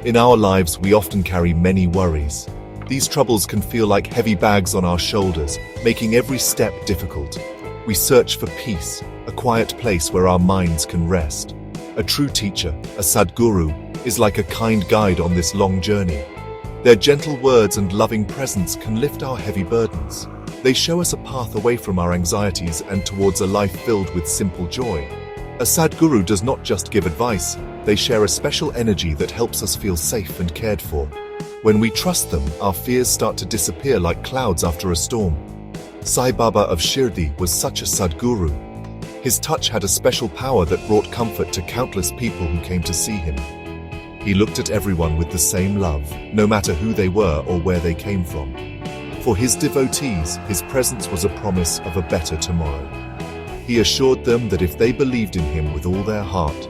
In our lives, we often carry many worries. These troubles can feel like heavy bags on our shoulders, making every step difficult. We search for peace, a quiet place where our minds can rest. A true teacher, a Sadguru, is like a kind guide on this long journey. Their gentle words and loving presence can lift our heavy burdens. They show us a path away from our anxieties and towards a life filled with simple joy. A Sadguru does not just give advice, they share a special energy that helps us feel safe and cared for. When we trust them, our fears start to disappear like clouds after a storm. Sai Baba of Shirdi was such a Sadguru. His touch had a special power that brought comfort to countless people who came to see him. He looked at everyone with the same love, no matter who they were or where they came from. For his devotees, his presence was a promise of a better tomorrow. He assured them that if they believed in him with all their heart,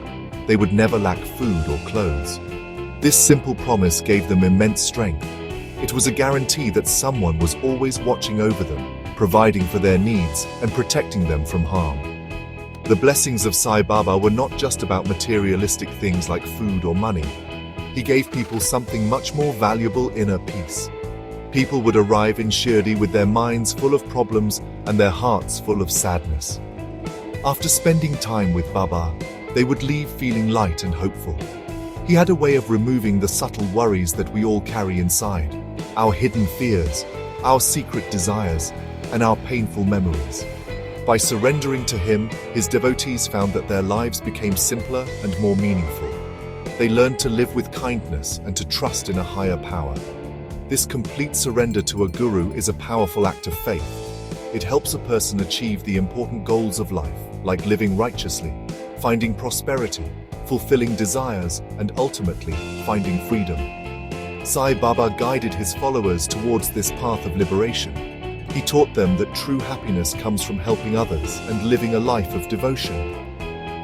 they would never lack food or clothes. This simple promise gave them immense strength. It was a guarantee that someone was always watching over them, providing for their needs and protecting them from harm. The blessings of Sai Baba were not just about materialistic things like food or money. He gave people something much more valuable: inner peace. People would arrive in Shirdi with their minds full of problems and their hearts full of sadness. After spending time with Baba, they would leave feeling light and hopeful. He had a way of removing the subtle worries that we all carry inside, our hidden fears, our secret desires, and our painful memories. By surrendering to him, his devotees found that their lives became simpler and more meaningful. They learned to live with kindness and to trust in a higher power. This complete surrender to a guru is a powerful act of faith. It helps a person achieve the important goals of life, like living righteously, finding prosperity, fulfilling desires, and ultimately finding freedom. Sai Baba guided his followers towards this path of liberation. He taught them that true happiness comes from helping others and living a life of devotion.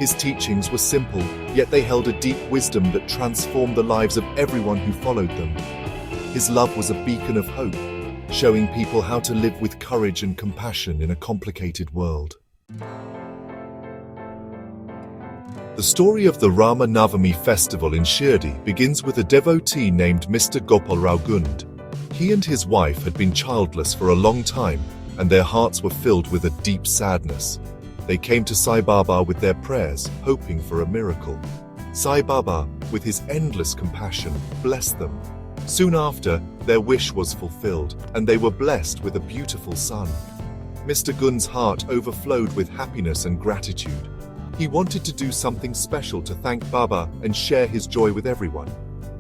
His teachings were simple, yet they held a deep wisdom that transformed the lives of everyone who followed them. His love was a beacon of hope, showing people how to live with courage and compassion in a complicated world. The story of the Rama Navami festival in Shirdi begins with a devotee named Mr. Gopal Rao Gund. He and his wife had been childless for a long time, and their hearts were filled with a deep sadness. They came to Sai Baba with their prayers, hoping for a miracle. Sai Baba, with his endless compassion, blessed them. Soon after, their wish was fulfilled, and they were blessed with a beautiful son. Mr. Gund's heart overflowed with happiness and gratitude. He wanted to do something special to thank Baba and share his joy with everyone.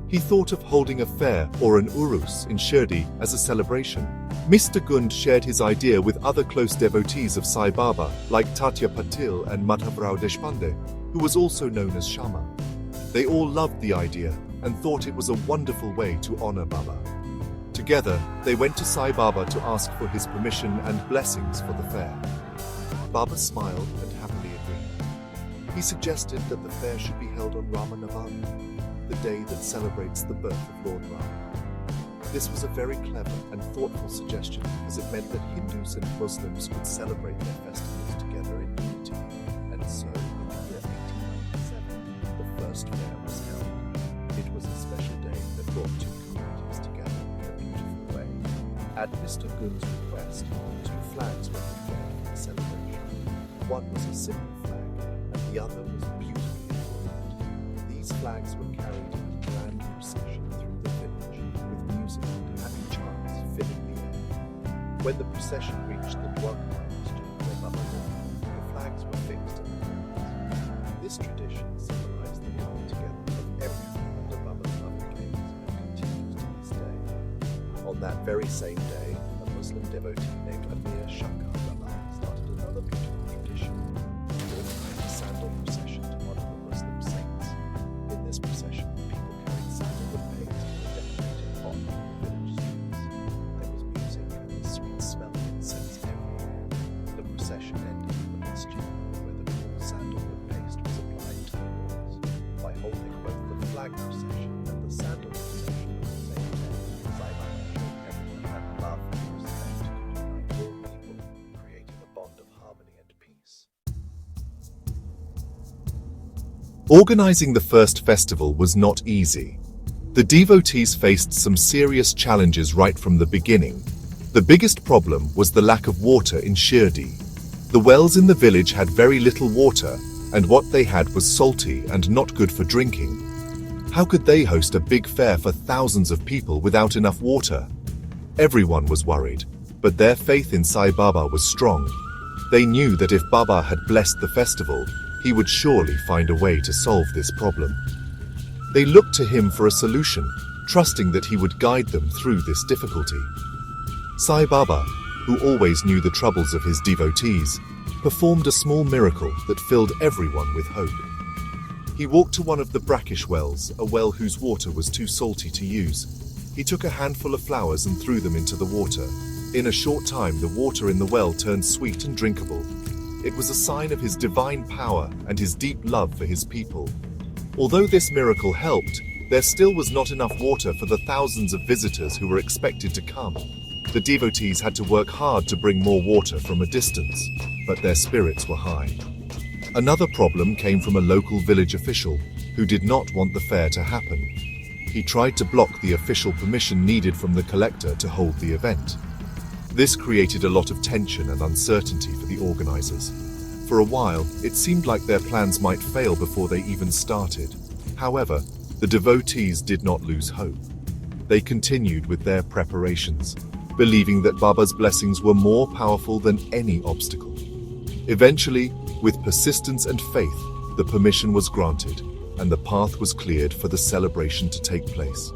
He thought of holding a fair or an urus in Shirdi as a celebration. Mr. Gund shared his idea with other close devotees of Sai Baba, like Tatya Patil and Madhavrao Deshpande, who was also known as Shama. They all loved the idea and thought it was a wonderful way to honor Baba. Together, they went to Sai Baba to ask for his permission and blessings for the fair. Baba smiled and happily agreed. He suggested that the fair should be held on Rama Navami, the day that celebrates the birth of Lord Rama. This was a very clever and thoughtful suggestion, as it meant that Hindus and Muslims could celebrate their festivals together in unity. And so, in the year 1897, the first fair was held. It was a special day that brought two communities together in a beautiful way. At Mr. Gund's request, two flags were prepared for the celebration. One was a simple flag, and the other was beautifully embroidered. These flags were carried in a grand procession through the village, with music and happy chants filling the air. When the procession reached the Dwagma Masjid where Baba lived, the flags were fixed in the ground. This tradition symbolized the coming together of everyone under Baba's loving gaze and continues to this day. On that very same day, a Muslim devotee named Amir Shankar Rama started another beautiful tradition, organizing a sandal procession to honor the Muslim saints. In this procession, people carried sandalwood paste and decorated pot in the village streets. There was music and the sweet smell of incense everywhere. The procession ended in the masjid, where the cool sandalwood paste was applied to the walls. By holding both the flag procession and the sandal procession on the same day, Sai Baba showed everyone that love and respect could unite all people, creating a bond of harmony and peace. Organizing the first festival was not easy. The devotees faced some serious challenges right from the beginning. The biggest problem was the lack of water in Shirdi. The wells in the village had very little water, and what they had was salty and not good for drinking. How could they host a big fair for thousands of people without enough water? Everyone was worried, but their faith in Sai Baba was strong. They knew that if Baba had blessed the festival, he would surely find a way to solve this problem. They looked to him for a solution, trusting that he would guide them through this difficulty. Sai Baba, who always knew the troubles of his devotees, performed a small miracle that filled everyone with hope. He walked to one of the brackish wells, a well whose water was too salty to use. He took a handful of flowers and threw them into the water. In a short time, the water in the well turned sweet and drinkable. It was a sign of his divine power and his deep love for his people. Although this miracle helped, there still was not enough water for the thousands of visitors who were expected to come. The devotees had to work hard to bring more water from a distance, but their spirits were high. Another problem came from a local village official who did not want the fair to happen. He tried to block the official permission needed from the collector to hold the event. This created a lot of tension and uncertainty for the organizers. For a while, it seemed like their plans might fail before they even started. However, the devotees did not lose hope. They continued with their preparations, believing that Baba's blessings were more powerful than any obstacle. Eventually, with persistence and faith, the permission was granted, and the path was cleared for the celebration to take place.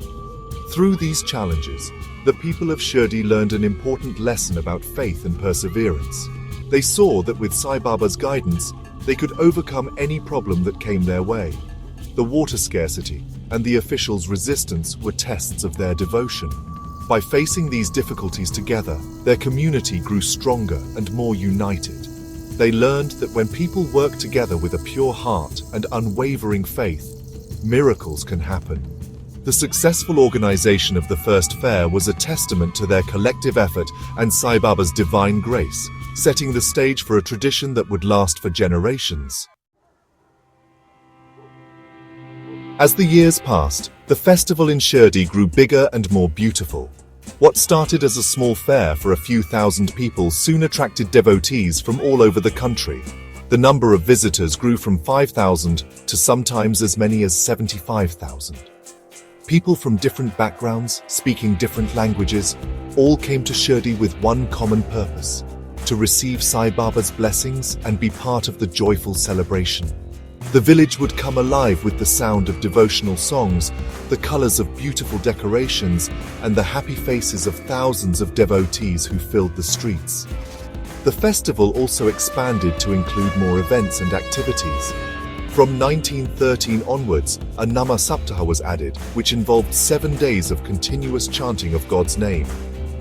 Through these challenges, the people of Shirdi learned an important lesson about faith and perseverance. They saw that with Sai Baba's guidance, they could overcome any problem that came their way. The water scarcity and the officials' resistance were tests of their devotion. By facing these difficulties together, their community grew stronger and more united. They learned that when people work together with a pure heart and unwavering faith, miracles can happen. The successful organization of the first fair was a testament to their collective effort and Sai Baba's divine grace, setting the stage for a tradition that would last for generations. As the years passed, the festival in Shirdi grew bigger and more beautiful. What started as a small fair for a few thousand people soon attracted devotees from all over the country. The number of visitors grew from 5,000 to sometimes as many as 75,000. People from different backgrounds, speaking different languages, all came to Shirdi with one common purpose: to receive Sai Baba's blessings and be part of the joyful celebration. The village would come alive with the sound of devotional songs, the colors of beautiful decorations, and the happy faces of thousands of devotees who filled the streets. The festival also expanded to include more events and activities. From 1913 onwards, a Nama Saptaha was added, which involved 7 days of continuous chanting of God's name.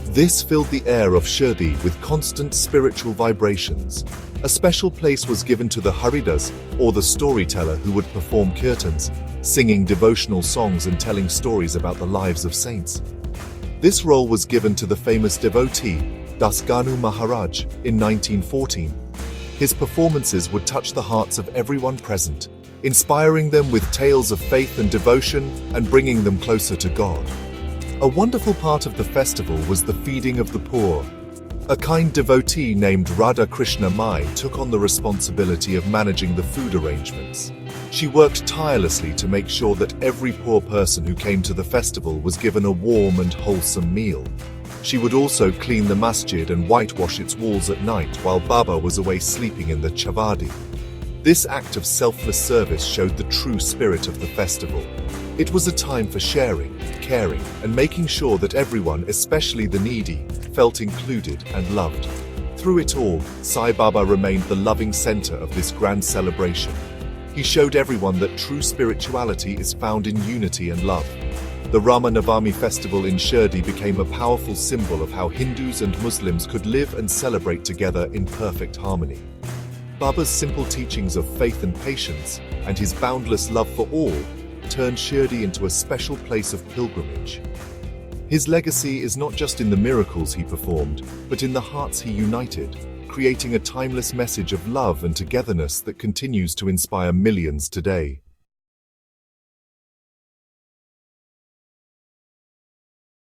This filled the air of Shirdi with constant spiritual vibrations. A special place was given to the Haridas, or the storyteller, who would perform kirtans, singing devotional songs and telling stories about the lives of saints. This role was given to the famous devotee, Dasganu Maharaj, in 1914. His performances would touch the hearts of everyone present, inspiring them with tales of faith and devotion and bringing them closer to God. A wonderful part of the festival was the feeding of the poor. A kind devotee named Radha Krishna Mai took on the responsibility of managing the food arrangements. She worked tirelessly to make sure that every poor person who came to the festival was given a warm and wholesome meal. She would also clean the masjid and whitewash its walls at night while Baba was away sleeping in the chavadi. This act of selfless service showed the true spirit of the festival. It was a time for sharing, caring, and making sure that everyone, especially the needy, felt included and loved. Through it all, Sai Baba remained the loving center of this grand celebration. He showed everyone that true spirituality is found in unity and love. The Rama Navami festival in Shirdi became a powerful symbol of how Hindus and Muslims could live and celebrate together in perfect harmony. Baba's simple teachings of faith and patience, and his boundless love for all, turned Shirdi into a special place of pilgrimage. His legacy is not just in the miracles he performed, but in the hearts he united, creating a timeless message of love and togetherness that continues to inspire millions today.